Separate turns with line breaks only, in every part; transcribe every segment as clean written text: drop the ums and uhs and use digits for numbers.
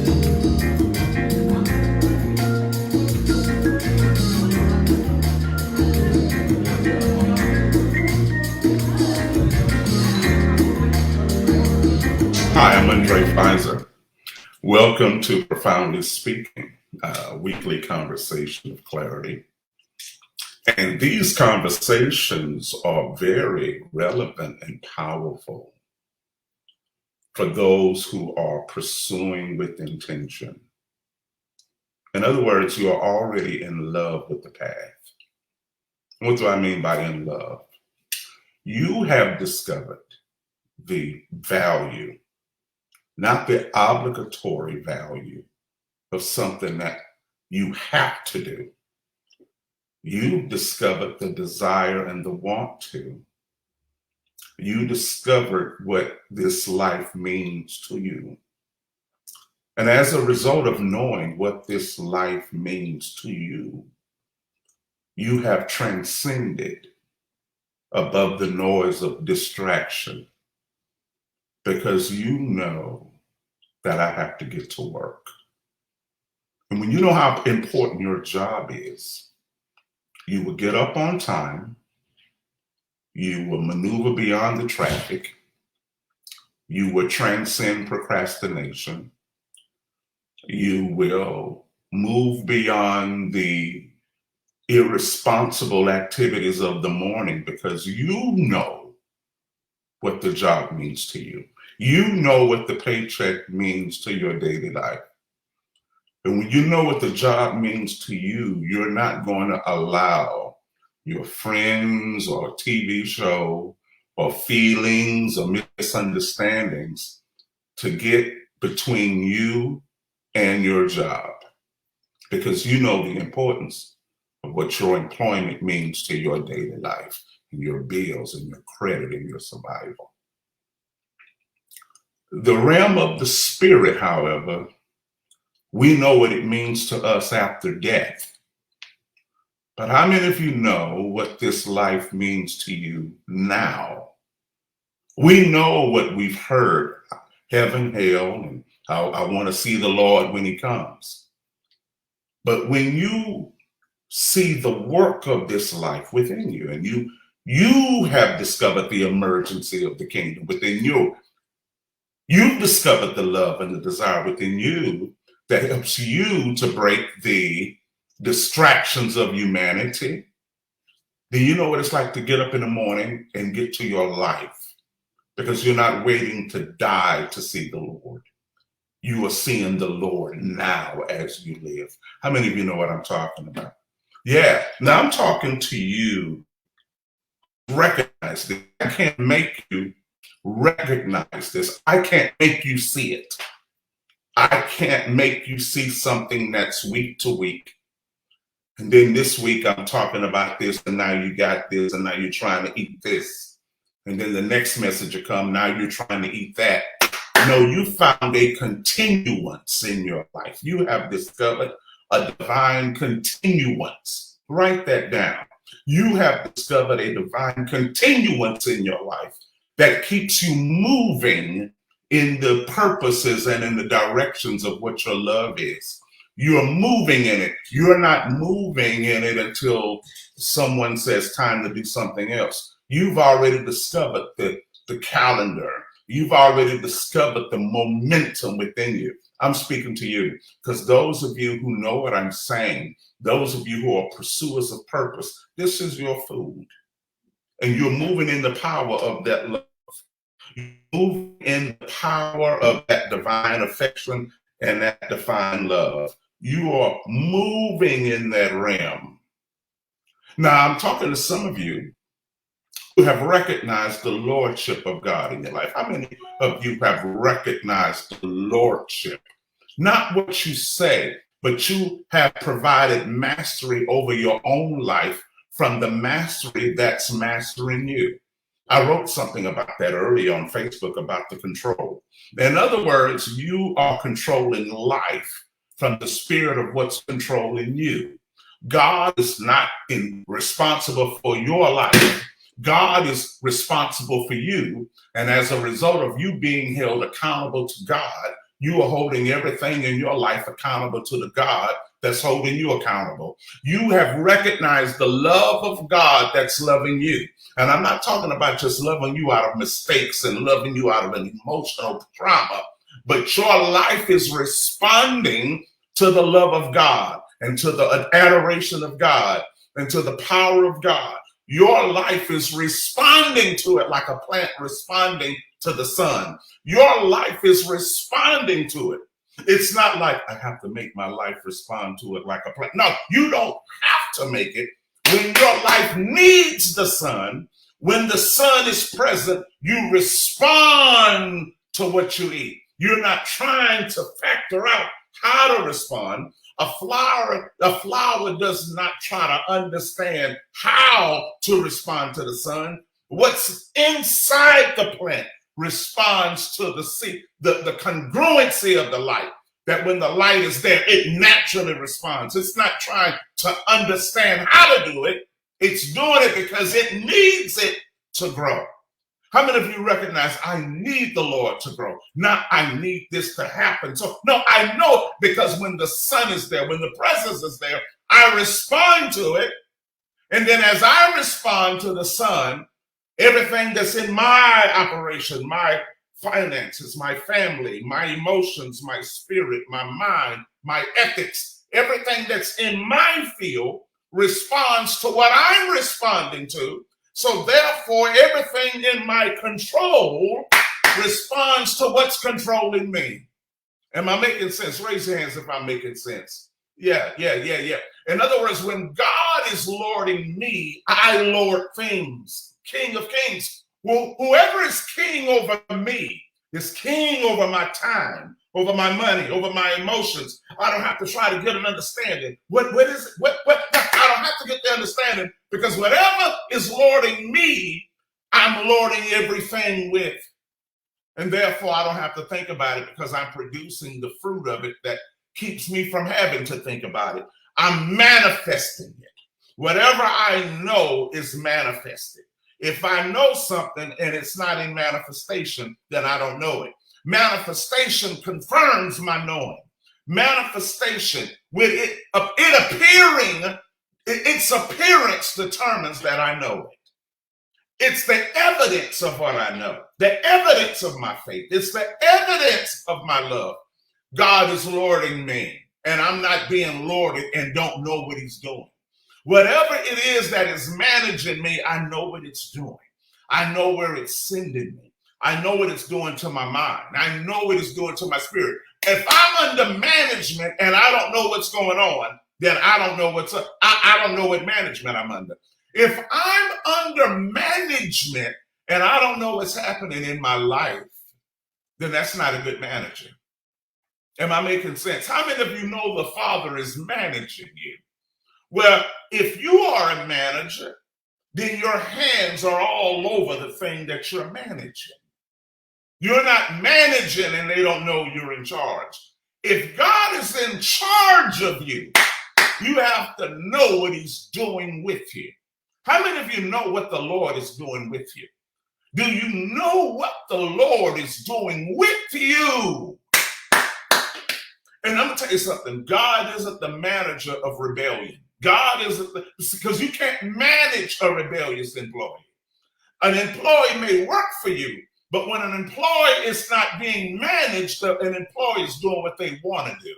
Hi, I'm Undrai Fizer. Welcome to Profoundly Speaking, a weekly conversation of clarity. And these conversations are very relevant and powerful for those who are pursuing with intention. In other words, you are already in love with the path. What do I mean by in love? You have discovered the value, not the obligatory value of something that you have to do. You discovered the desire and the want to. You discovered what this life means to you. And as a result of knowing what this life means to you, you have transcended above the noise of distraction because you know that I have to get to work. And when you know how important your job is, you will get up on time, you will maneuver beyond the traffic, you will transcend procrastination, you will move beyond the irresponsible activities of the morning because you know what the job means to you. You know what the paycheck means to your daily life. And when you know what the job means to you, you're not going to allow your friends or TV show or feelings or misunderstandings to get between you and your job, because you know the importance of what your employment means to your daily life and your bills and your credit and your survival. The realm of the spirit, however, we know what it means to us after death. But how many of you know what this life means to you now? We know what we've heard, heaven, hell, and how I want to see the Lord when he comes. But when you see the work of this life within you, and you have discovered the emergency of the kingdom within you, you've discovered the love and the desire within you that helps you to break the distractions of humanity. Do you know what it's like to get up in the morning and get to your life? Because you're not waiting to die to see the Lord. You are seeing the Lord now as you live. How many of you know what I'm talking about? Yeah, now I'm talking to you. Recognize this. I can't make you recognize this. I can't make you see it. I can't make you see something that's week to week. And then this week I'm talking about this, and now you got this, and now you're trying to eat this. And then the next message will come, now you're trying to eat that. No, you found a continuance in your life. You have discovered a divine continuance. Write that down. You have discovered a divine continuance in your life that keeps you moving in the purposes and in the directions of what your love is. You're moving in it. You're not moving in it until someone says time to do something else. You've already discovered the calendar. You've already discovered the momentum within you. I'm speaking to you because those of you who know what I'm saying, those of you who are pursuers of purpose, this is your food. And you're moving in the power of that love. You move in the power of that divine affection and that divine love. You are moving in that realm. Now, I'm talking to some of you who have recognized the lordship of God in your life. How many of you have recognized the lordship? Not what you say, but you have provided mastery over your own life from the mastery that's mastering you. I wrote something about that earlier on Facebook about the control. In other words, you are controlling life from the spirit of what's controlling you. God is not responsible for your life. God is responsible for you. And as a result of you being held accountable to God, You are holding everything in your life accountable to the God that's holding you accountable. You have recognized the love of God that's loving you. And I'm not talking about just loving you out of mistakes and loving you out of an emotional trauma, but your life is responding to the love of God and to the adoration of God and to the power of God. Your life is responding to it like a plant responding to the sun. Your life is responding to it. It's not like I have to make my life respond to it like a plant. No, you don't have to make it. When your life needs the sun, when the sun is present, you respond to what you eat. You're not trying to factor out how to respond. A flower does not try to understand how to respond to the sun. What's inside the plant responds to the congruency of the light, that when the light is there, it naturally responds. It's not trying to understand how to do it. It's doing it because it needs it to grow. How many of you recognize I need the Lord to grow? Not I need this to happen. So no, I know, because when the sun is there, when the presence is there, I respond to it. And then as I respond to the sun, everything that's in my operation, my finances, my family, my emotions, my spirit, my mind, my ethics, everything that's in my field responds to what I'm responding to. So therefore, everything in my control responds to what's controlling me. Am I making sense? Raise your hands if I'm making sense. Yeah. In other words, when God is lording me, I lord things. King of kings. Well, whoever is king over me is king over my time, over my money, over my emotions. I don't have to try to get an understanding. What is it? What? I don't have to get the understanding, because whatever is lording me, I'm lording everything with. And therefore, I don't have to think about it, because I'm producing the fruit of it that keeps me from having to think about it. I'm manifesting it. Whatever I know is manifested. If I know something and it's not in manifestation, then I don't know it. Manifestation confirms my knowing. Manifestation, with it appearing, its appearance determines that I know it. It's the evidence of what I know, the evidence of my faith. It's the evidence of my love. God is lording me, and I'm not being lorded and don't know what he's doing. Whatever it is that is managing me, I know what it's doing. I know where it's sending me. I know what it's doing to my mind. I know what it's doing to my spirit. If I'm under management and I don't know what's going on, then I don't know what's up. I don't know what management I'm under. If I'm under management and I don't know what's happening in my life, then that's not a good manager. Am I making sense? How many of you know the Father is managing you? Well, if you are a manager, then your hands are all over the thing that you're managing. You're not managing and they don't know you're in charge. If God is in charge of you, you have to know what he's doing with you. How many of you know what the Lord is doing with you? Do you know what the Lord is doing with you? And I'm going to tell you something. God isn't the manager of rebellion. God isn't, because you can't manage a rebellious employee. An employee may work for you, but when an employee is not being managed, an employee is doing what they want to do.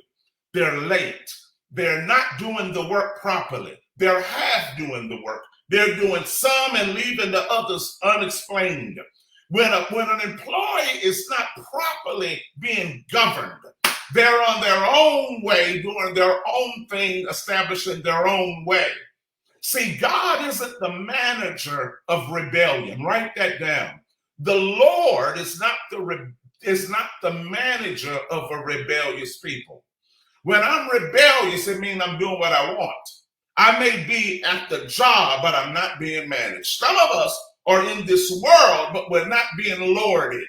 They're late. They're not doing the work properly. They're half doing the work. They're doing some and leaving the others unexplained. When an employee is not properly being governed, they're on their own way, doing their own thing, establishing their own way. See, God isn't the manager of rebellion. Write that down. The Lord is not the manager of a rebellious people. When I'm rebellious, it means I'm doing what I want. I may be at the job, but I'm not being managed. Some of us are in this world, but we're not being lorded.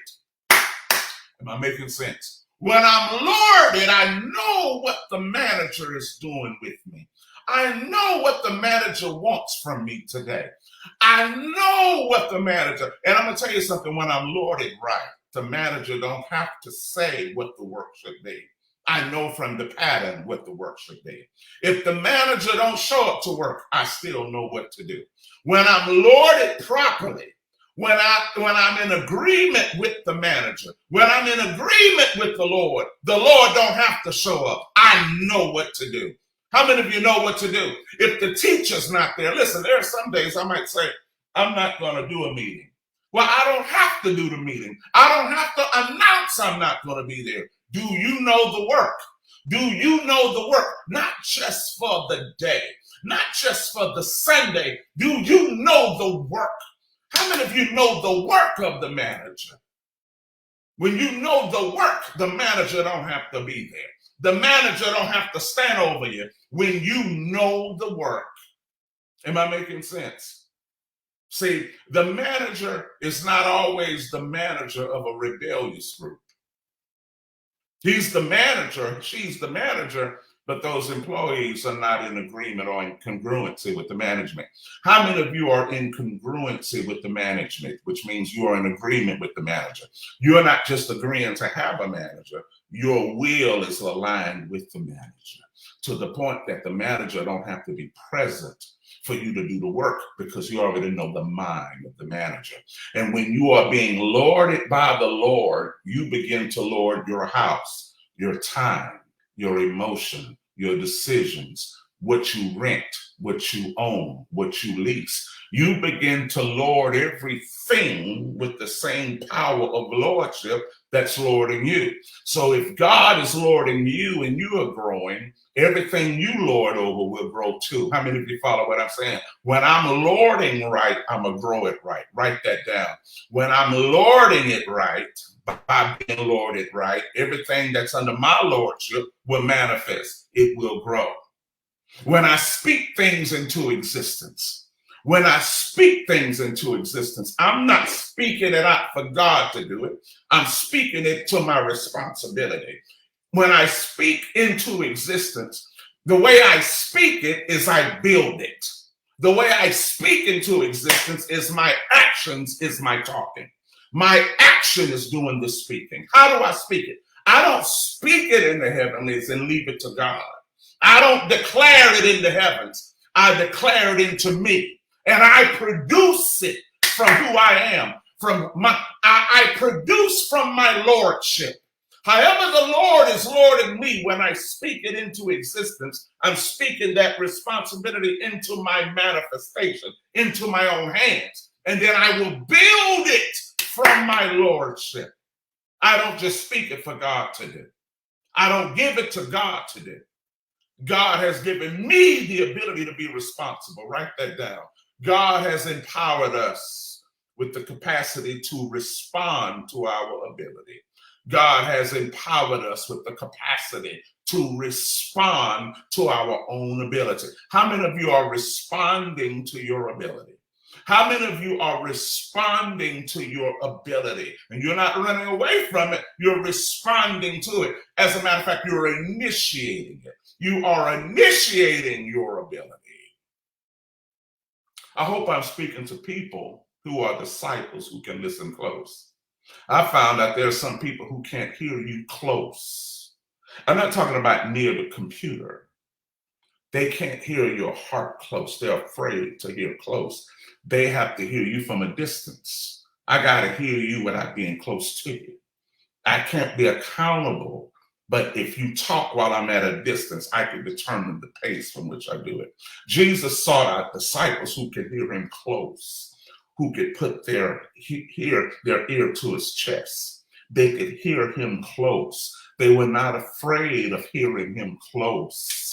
Am I making sense? When I'm lorded, I know what the manager is doing with me. I know what the manager wants from me today. I know what the manager, and I'm going to tell you something, when I'm lorded right, the manager don't have to say what the work should be. I know from the pattern what the work should be. If the manager don't show up to work, I still know what to do. When I'm lorded properly, when I'm in agreement with the manager, when I'm in agreement with the Lord don't have to show up. I know what to do. How many of you know what to do? If the teacher's not there, listen, there are some days I might say, I'm not going to do a meeting. Well, I don't have to do the meeting. I don't have to announce I'm not going to be there. Do you know the work? Do you know the work? Not just for the day, not just for the Sunday. Do you know the work? How many of you know the work of the manager? When you know the work, the manager don't have to be there. The manager don't have to stand over you when you know the work. Am I making sense? See, the manager is not always the manager of a rebellious group. He's the manager, she's the manager, but those employees are not in agreement or in congruency with the management. How many of you are in congruency with the management, which means you are in agreement with the manager? You're not just agreeing to have a manager, your will is aligned with the manager to the point that the manager don't have to be present for you to do the work because you already know the mind of the manager. And when you are being lorded by the Lord, you begin to lord your house, your time, your emotion, your decisions, what you rent, what you own, what you lease. You begin to lord everything with the same power of lordship that's lording you. So if God is lording you and you are growing, everything you lord over will grow too. How many of you follow what I'm saying? When I'm lording right, I'm going to grow it right. Write that down. When I'm lording it right, by being lorded right, everything that's under my lordship will manifest. It will grow. When I speak things into existence, when I speak things into existence, I'm not speaking it out for God to do it. I'm speaking it to my responsibility. When I speak into existence, the way I speak it is I build it. The way I speak into existence is my actions, is my talking. My action is doing the speaking. How do I speak it? I don't speak it in the heavenlies and leave it to God. I don't declare it in the heavens. I declare it into me. And I produce it from who I am. I produce from my lordship. However the Lord is lording me, when I speak it into existence, I'm speaking that responsibility into my manifestation, into my own hands. And then I will build it from my lordship. I don't just speak it for God to do. I don't give it to God to do. God has given me the ability to be responsible. Write that down. God has empowered us with the capacity to respond to our ability. God has empowered us with the capacity to respond to our own ability. How many of you are responding to your ability? How many of you are responding to your ability? And you're not running away from it, you're responding to it. As a matter of fact, you're initiating it. You are initiating your ability. I hope I'm speaking to people who are disciples who can listen close. I found out there are some people who can't hear you close. I'm not talking about near the computer. They can't hear your heart close. They're afraid to hear close. They have to hear you from a distance. I got to hear you without being close to you. I can't be accountable, but if you talk while I'm at a distance, I can determine the pace from which I do it. Jesus sought out disciples who could hear him close, who could put their ear to his chest. They could hear him close. They were not afraid of hearing him close.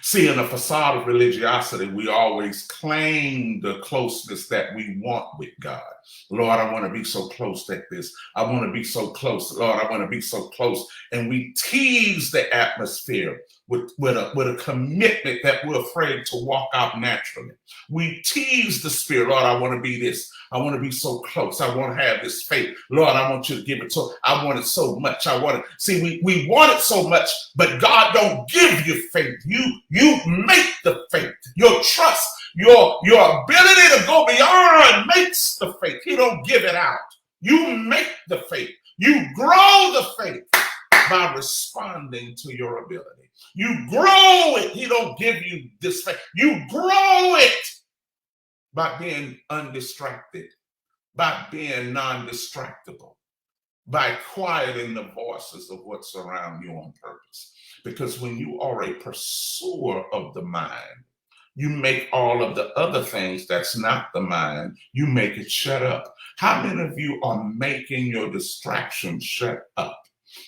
See, in a facade of religiosity, we always claim the closeness that we want with God. Lord, I want to be so close like this. I want to be so close. Lord, I want to be so close. And we tease the atmosphere with a commitment that we're afraid to walk out naturally. We tease the spirit. Lord, I want to be this. I want to be so close. I want to have this faith. Lord, I want you to give it so. I want it so much. I want it. See, we want it so much, but God don't give you faith. You make the faith. Your trust, your ability to go beyond makes the faith. He don't give it out. You make the faith. You grow the faith by responding to your ability. You grow it. He don't give you this faith. You grow it by being undistracted, by being non-distractible, by quieting the voices of what's around you on purpose. Because when you are a pursuer of the mind, you make all of the other things that's not the mind, you make it shut up. How many of you are making your distractions shut up?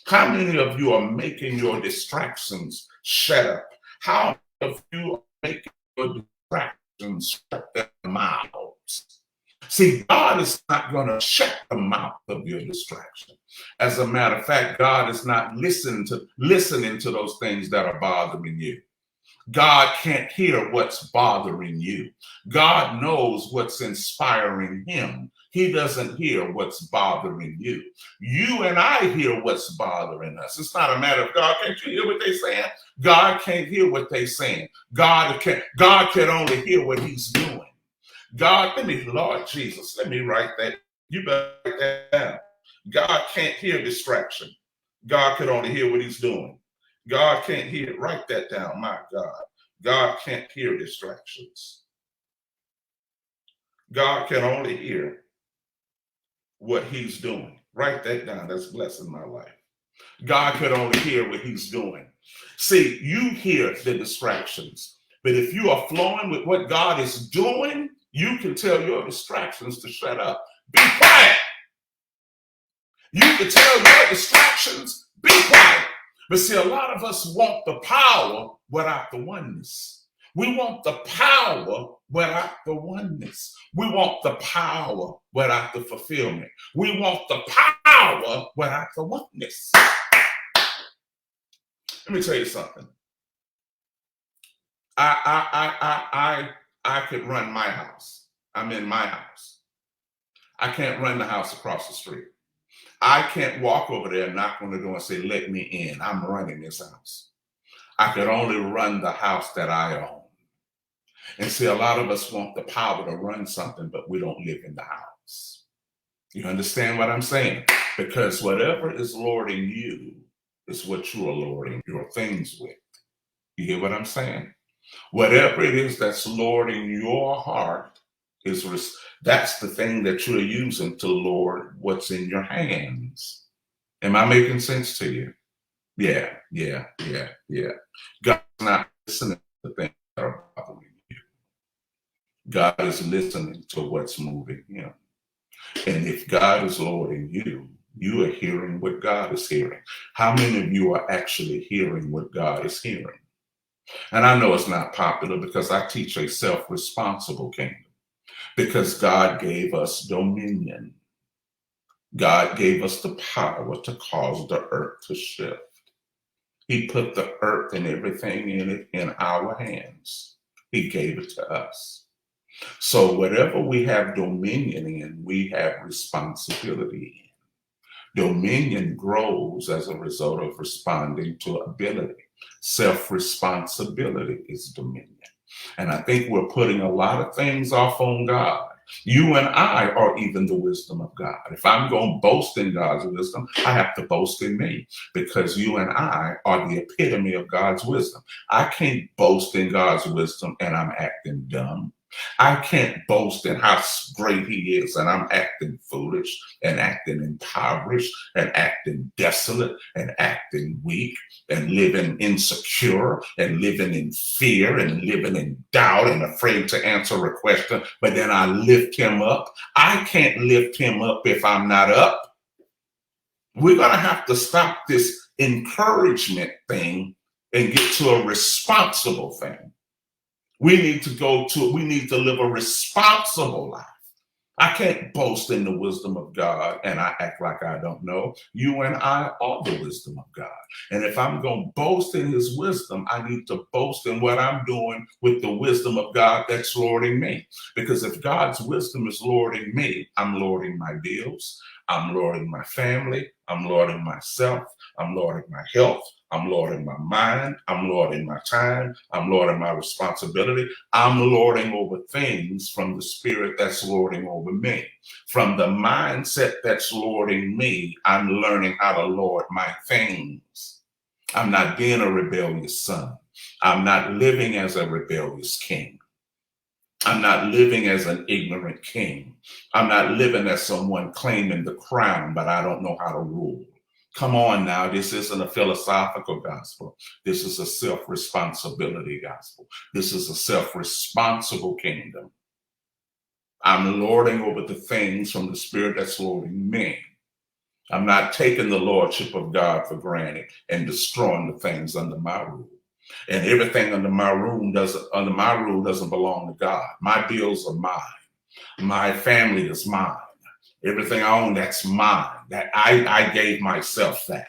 How many of you are making your distractions shut up? How many of you are making your distractions shut their mouths? See, God is not going to shut the mouth of your distraction. As a matter of fact, God is not listening to those things that are bothering you. God can't hear what's bothering you. God knows what's inspiring him. He doesn't hear what's bothering you. You and I hear what's bothering us. It's not a matter of God can't you hear what they're saying? God can't hear what they're saying. God can only hear what he's doing. Lord Jesus, let me write that. You better write that down. God can't hear distraction. God can only hear what he's doing. God can't hear, write that down, my God. God can't hear distractions. God can only hear what he's doing. Write that down. That's blessing my life. God can only hear what he's doing. See, you hear the distractions, but if you are flowing with what God is doing, you can tell your distractions to shut up. Be quiet. You can tell your distractions, be quiet. But see, a lot of us want the power without the oneness. We want the power without the oneness. We want the power without the fulfillment. We want the power without the oneness. Let me tell you something. I could run my house. I'm in my house. I can't run the house across the street. I can't walk over there and knock on the door and say, let me in. I'm running this house. I could only run the house that I own. And see, a lot of us want the power to run something, but we don't live in the house. You understand what I'm saying? Because whatever is lording you is what you are lording your things with. You hear what I'm saying? Whatever it is that's lording your heart that's the thing that you're using to lord what's in your hands. Am I making sense to you? Yeah. God's not listening to the things that are bothering you. God is listening to what's moving him. And if God is lording you, you are hearing what God is hearing. How many of you are actually hearing what God is hearing? And I know it's not popular because I teach a self-responsible kingdom. Because God gave us dominion. God gave us the power to cause the earth to shift. He put the earth and everything in it in our hands. He gave it to us. So whatever we have dominion in, we have responsibility in. Dominion grows as a result of responding to ability. Self-responsibility is dominion. And I think we're putting a lot of things off on God. You and I are even the wisdom of God. If I'm going to boast in God's wisdom, I have to boast in me because you and I are the epitome of God's wisdom. I can't boast in God's wisdom and I'm acting dumb. I can't boast in how great he is and I'm acting foolish and acting impoverished and acting desolate and acting weak and living insecure and living in fear and living in doubt and afraid to answer a question, but then I lift him up. I can't lift him up if I'm not up. We're going to have to stop this encouragement thing and get to a responsible thing. We need to live a responsible life. I can't boast in the wisdom of God and I act like I don't know. You and I are the wisdom of God. And if I'm going to boast in his wisdom, I need to boast in what I'm doing with the wisdom of God that's lording me. Because if God's wisdom is lording me, I'm lording my bills. I'm lording my family. I'm lording myself. I'm lording my health. I'm lording my mind. I'm lording my time. I'm lording my responsibility. I'm lording over things from the spirit that's lording over me. From the mindset that's lording me, I'm learning how to lord my things. I'm not being a rebellious son. I'm not living as a rebellious king. I'm not living as an ignorant king. I'm not living as someone claiming the crown, but I don't know how to rule. Come on now, this isn't a philosophical gospel. This is a self-responsibility gospel. This is a self-responsible kingdom. I'm lording over the things from the spirit that's lording me. I'm not taking the lordship of God for granted and destroying the things under my rule. And everything under my rule doesn't belong to God. My bills are mine. My family is mine. Everything I own, that's mine. That I gave myself that.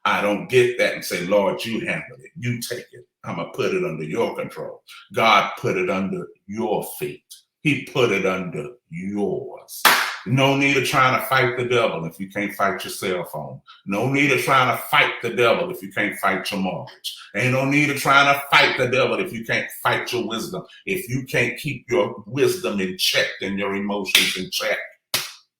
I don't get that and say, Lord, you handle it. You take it. I'm going to put it under your control. God put it under your feet. He put it under yours. No need of trying to fight the devil if you can't fight your cell phone. No need of trying to fight the devil if you can't fight your mortgage. Ain't no need of trying to fight the devil if you can't fight your wisdom. If you can't keep your wisdom in check and your emotions in check.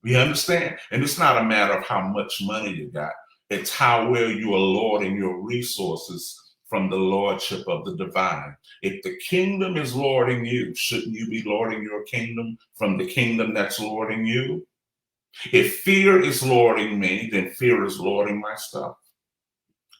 You understand? And it's not a matter of how much money you got. It's how well you are lording your resources from the lordship of the divine. If the kingdom is lording you, shouldn't you be lording your kingdom from the kingdom that's lording you? If fear is lording me, then fear is lording my stuff.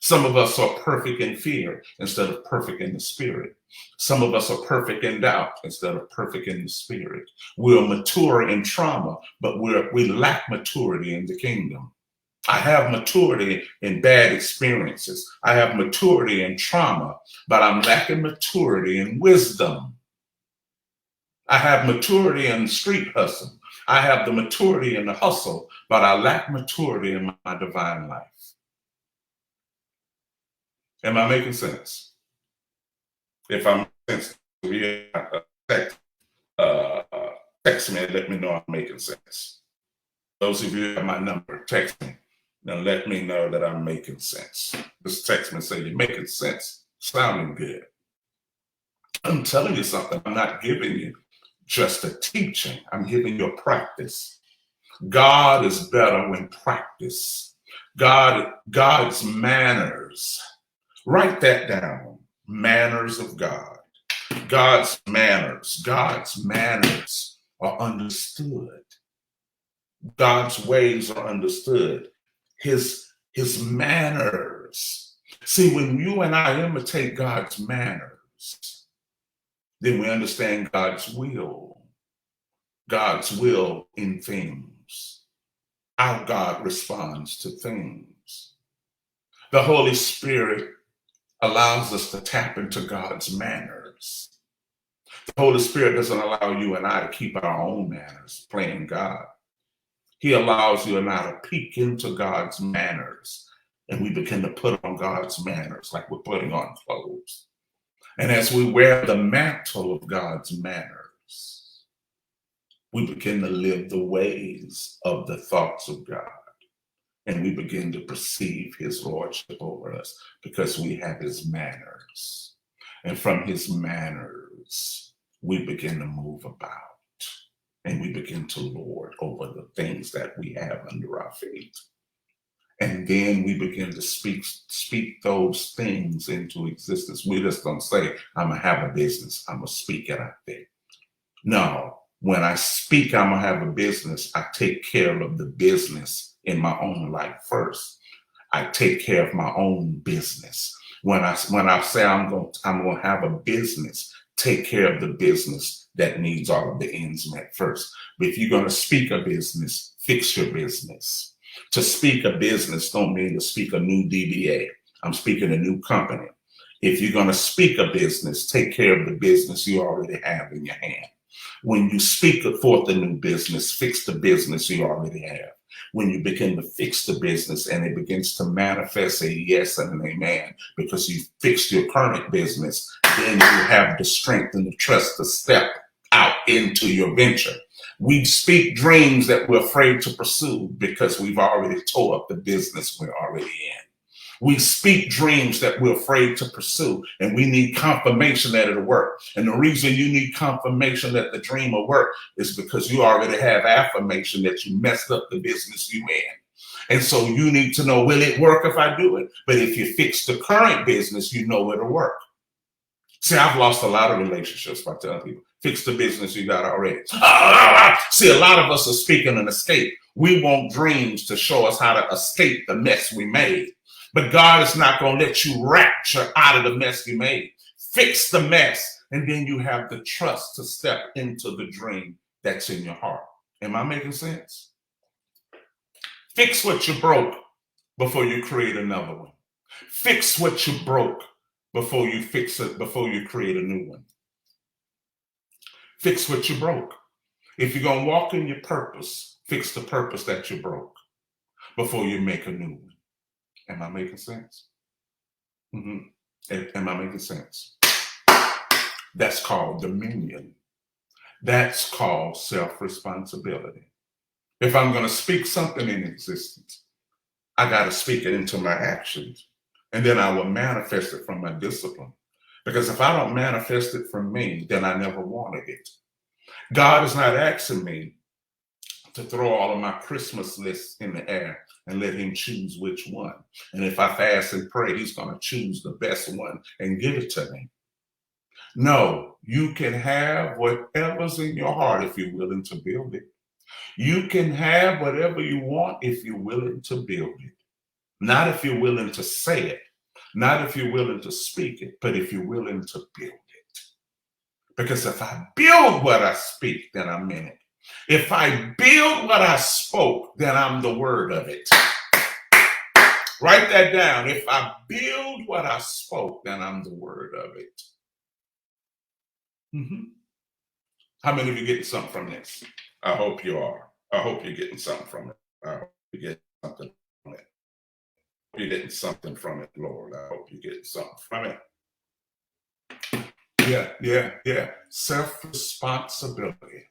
Some of us are perfect in fear instead of perfect in the spirit. Some of us are perfect in doubt instead of perfect in the spirit. We're mature in trauma, but we lack maturity in the kingdom. I have maturity in bad experiences. I have maturity in trauma, but I'm lacking maturity in wisdom. I have maturity in street hustle. I have the maturity in the hustle, but I lack maturity in my divine life. Am I making sense? If I'm making sense, text me and let me know I'm making sense. Those of you who have my number, text me. Now let me know that I'm making sense. Just text me and say, you're making sense. Sounding good. I'm telling you something. I'm not giving you just a teaching. I'm giving you a practice. God is better when practice. God's manners. Write that down. Manners of God. God's manners are understood. God's ways are understood. His manners. See, when you and I imitate God's manners, then we understand God's will in things, how God responds to things. The Holy Spirit allows us to tap into God's manners. The Holy Spirit doesn't allow you and I to keep our own manners, playing God. He allows you and I to peek into God's manners, and we begin to put on God's manners like we're putting on clothes. And as we wear the mantle of God's manners, we begin to live the ways of the thoughts of God. And we begin to perceive his lordship over us because we have his manners. And from his manners, we begin to move about. And we begin to lord over the things that we have under our feet. And then we begin to speak those things into existence. We just don't say, I'm going to have a business. I'm going to speak it out there. No, when I speak, I'm going to have a business. I take care of the business in my own life first. I take care of my own business. When I say I'm going to have a business, take care of the business that needs all of the ends met first. But if you're going to speak a business, fix your business. To speak a business don't mean to speak a new DBA. I'm speaking a new company. If you're going to speak a business, take care of the business you already have in your hand. When you speak forth a new business, fix the business you already have. When you begin to fix the business and it begins to manifest a yes and an amen because you fixed your current business, then you have the strength and the trust to step out into your venture. We speak dreams that we're afraid to pursue because we've already tore up the business we're already in. We speak dreams that we're afraid to pursue, and we need confirmation that it'll work. And the reason you need confirmation that the dream will work is because you already have affirmation that you messed up the business you in. And so you need to know, will it work if I do it? But if you fix the current business, you know it'll work. See, I've lost a lot of relationships by telling people, fix the business you got already. See, a lot of us are speaking an escape. We want dreams to show us how to escape the mess we made. But God is not going to let you rapture out of the mess you made. Fix the mess, and then you have the trust to step into the dream that's in your heart. Am I making sense? Fix what you broke before you create another one. Fix what you broke before you fix it, before you create a new one. Fix what you broke. If you're going to walk in your purpose, fix the purpose that you broke before you make a new one. Am I making sense? Am I making sense? That's called dominion. That's called self-responsibility. If I'm going to speak something in existence, I got to speak it into my actions. And then I will manifest it from my discipline. Because if I don't manifest it from me, then I never wanted it. God is not asking me to throw all of my Christmas lists in the air and let him choose which one. And if I fast and pray, he's going to choose the best one and give it to me. No, you can have whatever's in your heart if you're willing to build it. You can have whatever you want if you're willing to build it. Not if you're willing to say it, not if you're willing to speak it, but if you're willing to build it. Because if I build what I speak, then I'm in it. If I build what I spoke, then I'm the word of it. Write that down. If I build what I spoke, then I'm the word of it. How many of you getting something from this? I hope you are. I hope you're getting something from it. I hope you're getting something from it. You're getting something from it, Lord. I hope you're getting something from it. Yeah. Self-responsibility.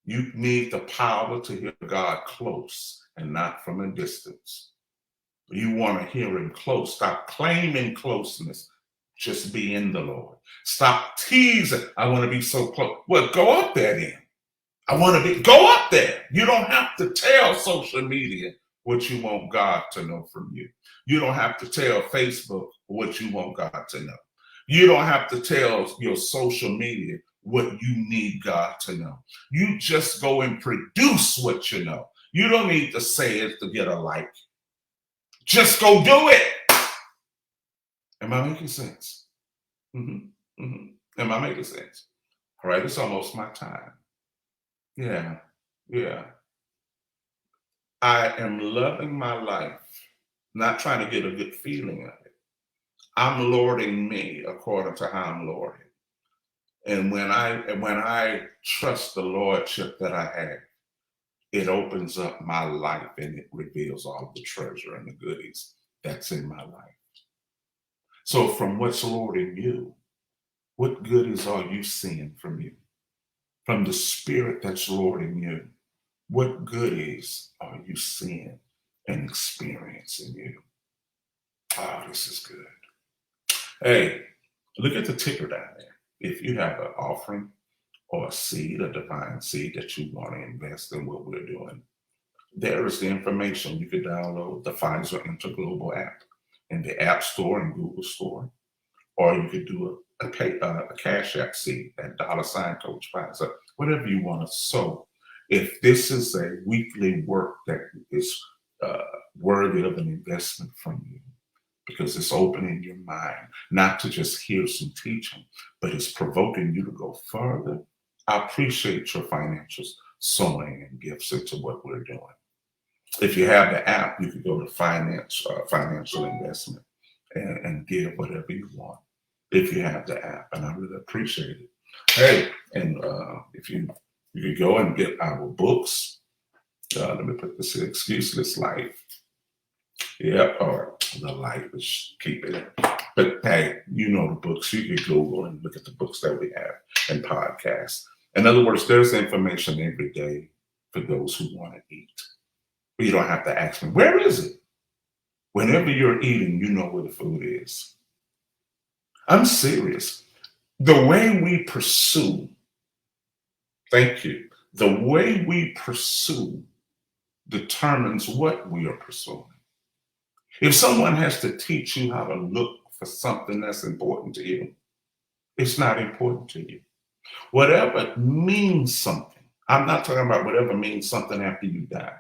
You need the power to hear God close and not from a distance. You want to hear him close. Stop claiming closeness. Just be in the Lord. Stop teasing. I want to be so close. Well, go up there then. Go up there. You don't have to tell social media what you want God to know from you. You don't have to tell Facebook what you want God to know. You don't have to tell your social media what you need God to know. You just go and produce what you know. You don't need to say it to get a like. Just go do it. Am I making sense? Am I making sense? All right, it's almost my time. Yeah. I am loving my life, not trying to get a good feeling of it. I'm lording me according to how I'm lorded. And when I trust the lordship that I have, it opens up my life and it reveals all of the treasure and the goodies that's in my life. So from what's lording you, what goodies are you seeing from you? From the spirit that's lording you, what goodies are you seeing and experiencing you? Oh, this is good. Hey, look at the ticker down there. If you have an offering or a seed, a divine seed that you want to invest in what we're doing, there is the information. You could download the Fizer Interglobal app in the App Store and Google Store, or you could do a Cash App seed at $ Coach Fizer, whatever you want to sow. If this is a weekly work that is worthy of an investment from you, because it's opening your mind, not to just hear some teaching, but it's provoking you to go further, I appreciate your financial sowing and gifts into what we're doing. If you have the app, you can go to financial investment and give whatever you want if you have the app, and I really appreciate it. Hey, and if you could go and get our books. Let me put this here, Excuseless Life. Yeah, or The Light, which keep it. But hey, you know the books. You can Google and look at the books that we have and podcasts. In other words, there's information every day for those who want to eat. But you don't have to ask me, where is it? Whenever you're eating, you know where the food is. I'm serious. The way we pursue, thank you, the way we pursue determines what we are pursuing. If someone has to teach you how to look for something that's important to you, it's not important to you. Whatever means something, I'm not talking about whatever means something after you die.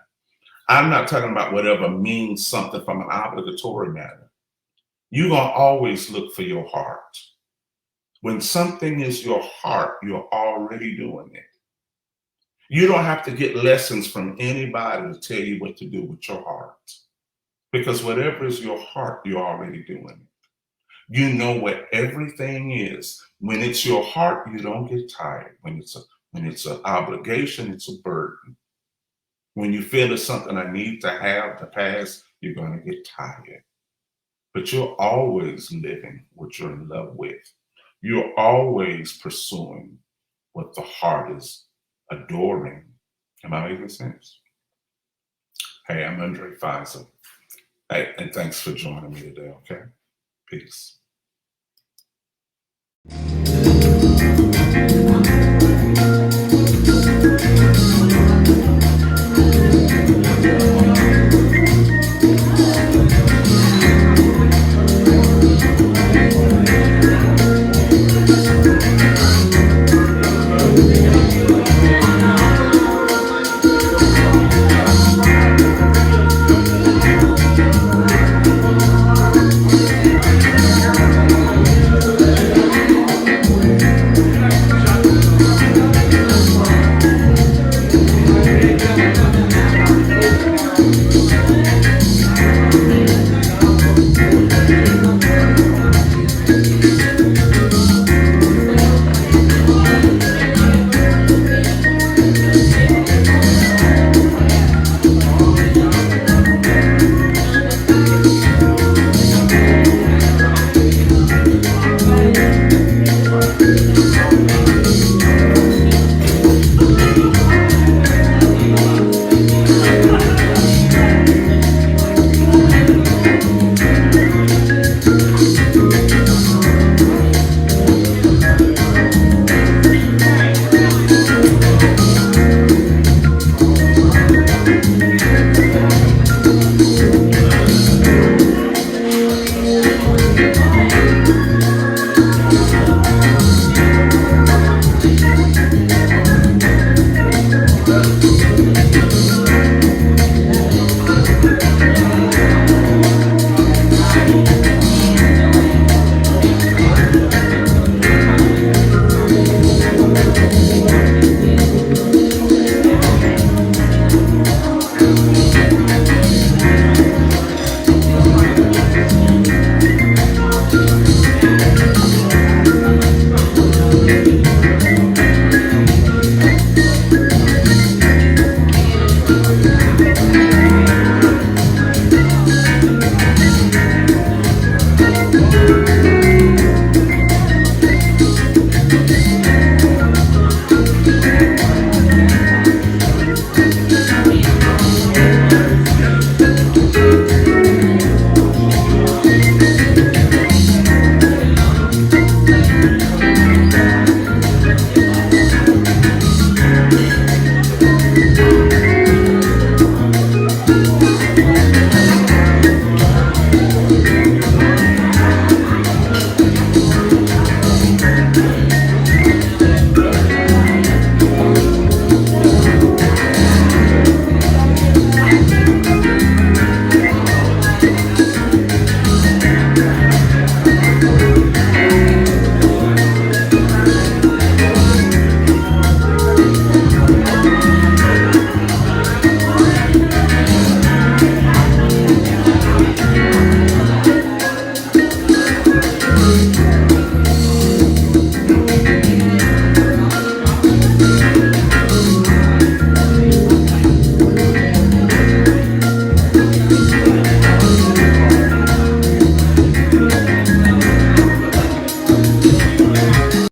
I'm not talking about whatever means something from an obligatory matter. You're going to always look for your heart. When something is your heart, you're already doing it. You don't have to get lessons from anybody to tell you what to do with your heart. Because whatever is your heart, you're already doing it. You know what everything is. When it's your heart, you don't get tired. When it's an obligation, it's a burden. When you feel it's something I need to have to pass, you're going to get tired. But you're always living what you're in love with. You're always pursuing what the heart is adoring. Am I making sense? Hey, I'm Undrai Fizer. Hey, and thanks for joining me today, okay? Peace.